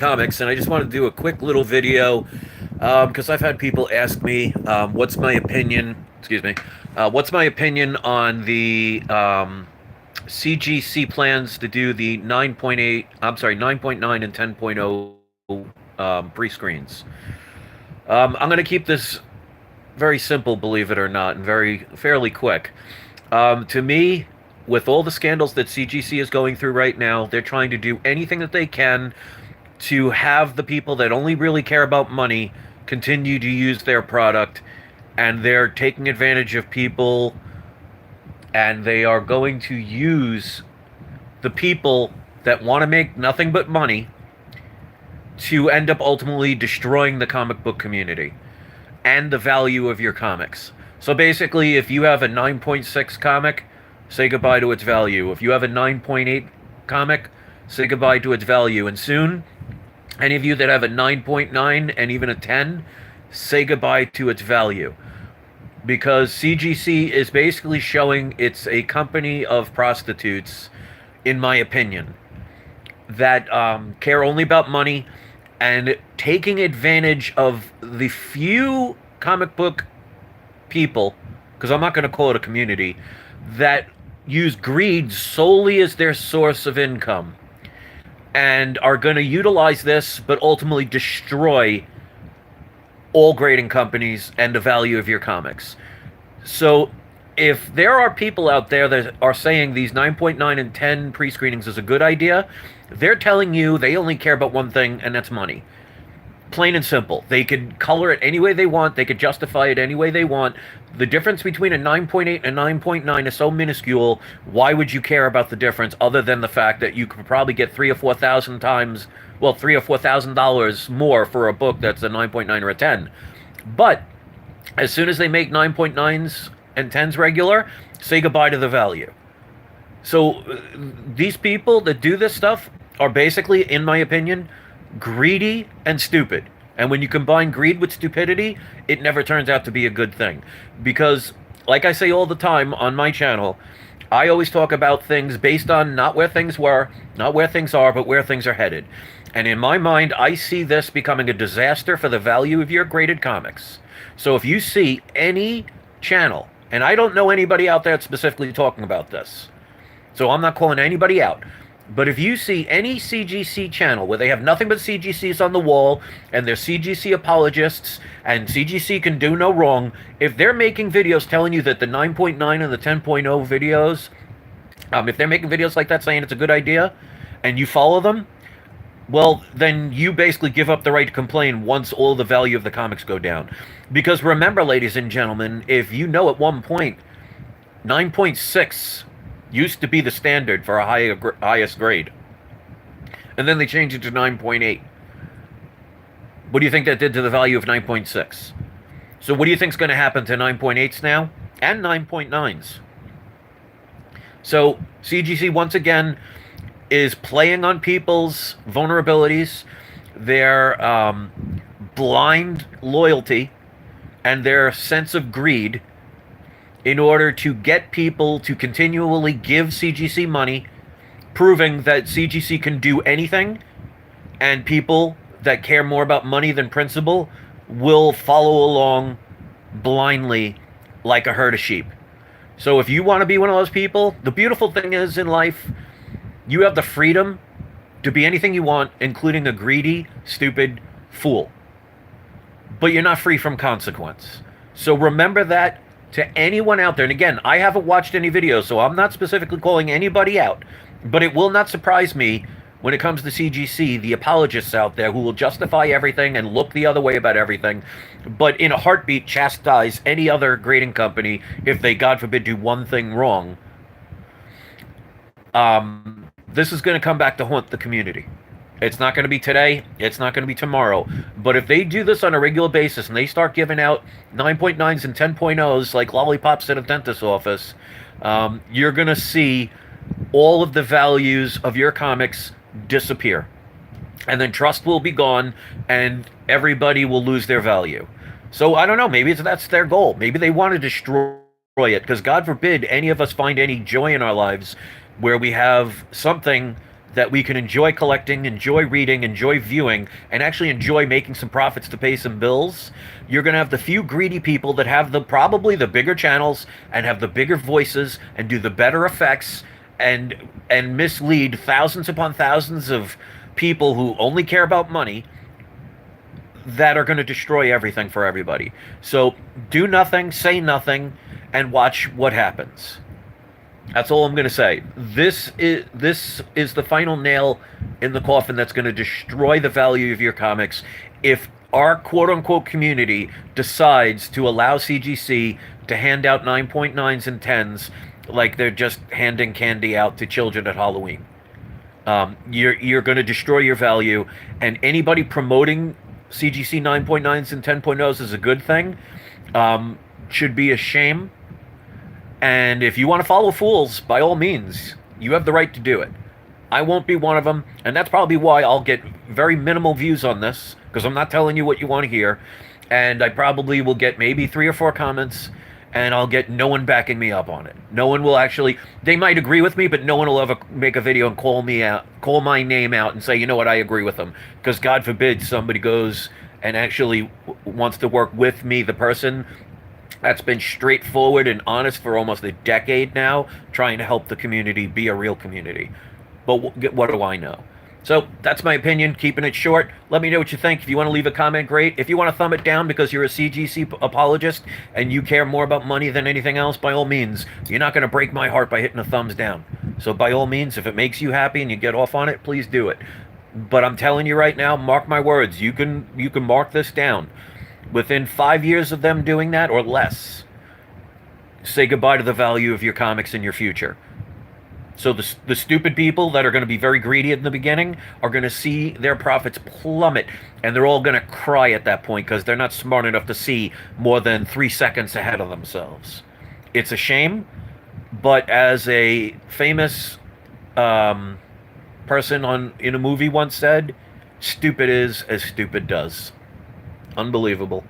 comics, and I just wanted to do a quick little video because I've had people ask me what's my opinion. Excuse me. What's my opinion on the CGC plans to do the 9.8? I'm sorry, 9.9 and 10.0 pre-screens. I'm going to keep this very simple, believe it or not, and very fairly quick. To me, with all the scandals that CGC is going through right now, they're trying to do anything that they can to have the people that only really care about money continue to use their product, and they're taking advantage of people, and they are going to use the people that want to make nothing but money to end up ultimately destroying the comic book community and the value of your comics. So basically, if you have a 9.6 comic, say goodbye to its value. If you have a 9.8 comic, say goodbye to its value. And soon, any of you that have a 9.9 and even a 10, say goodbye to its value. Because CGC is basically showing it's a company of prostitutes, in my opinion, that care only about money and taking advantage of the few comic book people, because I'm not going to call it a community, that use greed solely as their source of income and are going to utilize this but ultimately destroy all grading companies and the value of your comics. So if there are people out there that are saying these 9.9 and 10 pre-screenings is a good idea, they're telling you they only care about one thing, and that's money. Plain and simple. They could color it any way they want. They could justify it any way they want. The difference between a 9.8 and 9.9 is so minuscule. Why would you care about the difference other than the fact that you could probably get $3,000 more for a book that's a 9.9 or a 10? But as soon as they make 9.9s and 10s regular, say goodbye to the value. So these people that do this stuff are basically, in my opinion, greedy and stupid. And when you combine greed with stupidity, it never turns out to be a good thing. Because, like I say all the time on my channel, I always talk about things based on not where things were, not where things are, but where things are headed. And in my mind, I see this becoming a disaster for the value of your graded comics. So if you see any channel, and I don't know anybody out there specifically talking about this, so I'm not calling anybody out, but if you see any CGC channel where they have nothing but CGCs on the wall, and they're CGC apologists, and CGC can do no wrong, if they're making videos telling you that the 9.9 and the 10.0 videos, if they're making videos like that saying it's a good idea, and you follow them, well, then you basically give up the right to complain once all the value of the comics go down. Because remember, ladies and gentlemen, if you know at one point, 9.6 used to be the standard for a highest grade. And then they changed it to 9.8. What do you think that did to the value of 9.6? So what do you think is going to happen to 9.8s now? And 9.9s? So CGC, once again, is playing on people's vulnerabilities, their blind loyalty, and their sense of greed in order to get people to continually give CGC money, proving that CGC can do anything, and people that care more about money than principle will follow along blindly like a herd of sheep. So if you want to be one of those people, the beautiful thing is in life, you have the freedom to be anything you want, including a greedy, stupid fool. But you're not free from consequence. So remember that to anyone out there. And again, I haven't watched any videos, so I'm not specifically calling anybody out. But it will not surprise me when it comes to CGC, the apologists out there who will justify everything and look the other way about everything, but in a heartbeat chastise any other grading company if they, God forbid, do one thing wrong. This is going to come back to haunt the community. It's not going to be today. It's not going to be tomorrow. But if they do this on a regular basis and they start giving out 9.9s and 10.0s like lollipops at a dentist's office, you're going to see all of the values of your comics disappear. And then trust will be gone and everybody will lose their value. So I don't know. Maybe that's their goal. Maybe they want to destroy it because God forbid any of us find any joy in our lives where we have something that we can enjoy collecting, enjoy reading, enjoy viewing, and actually enjoy making some profits to pay some bills, you're going to have the few greedy people that have the probably the bigger channels and have the bigger voices and do the better effects and mislead thousands upon thousands of people who only care about money that are going to destroy everything for everybody. So do nothing, say nothing, and watch what happens. That's all I'm going to say. This is the final nail in the coffin that's going to destroy the value of your comics if our quote unquote community decides to allow CGC to hand out 9.9s and 10s like they're just handing candy out to children at Halloween. You're going to destroy your value, and anybody promoting CGC 9.9s and 10.0s is a good thing. Should be a shame. And if you want to follow fools, by all means, you have the right to do it. I won't be one of them, and that's probably why I'll get very minimal views on this, because I'm not telling you what you want to hear. And I probably will get maybe 3 or 4 comments, and I'll get no one backing me up on it. No one will actually, they might agree with me, but no one will ever make a video and call me out, call my name out and say, you know what, I agree with them. Because God forbid somebody goes and actually wants to work with me, the person that's been straightforward and honest for almost a decade now, trying to help the community be a real community. But what do I know? So that's my opinion, keeping it short. Let me know what you think. If you want to leave a comment, great. If you want to thumb it down because you're a CGC apologist and you care more about money than anything else, by all means. You're not going to break my heart by hitting a thumbs down. So by all means, if it makes you happy and you get off on it, please do it. But I'm telling you right now, mark my words, you can mark this down. Within 5 years of them doing that or less, say goodbye to the value of your comics in your future. So the stupid people that are going to be very greedy in the beginning are going to see their profits plummet, and they're all going to cry at that point because they're not smart enough to see more than 3 seconds ahead of themselves. It's a shame, but as a famous person in a movie once said, stupid is as stupid does. Unbelievable.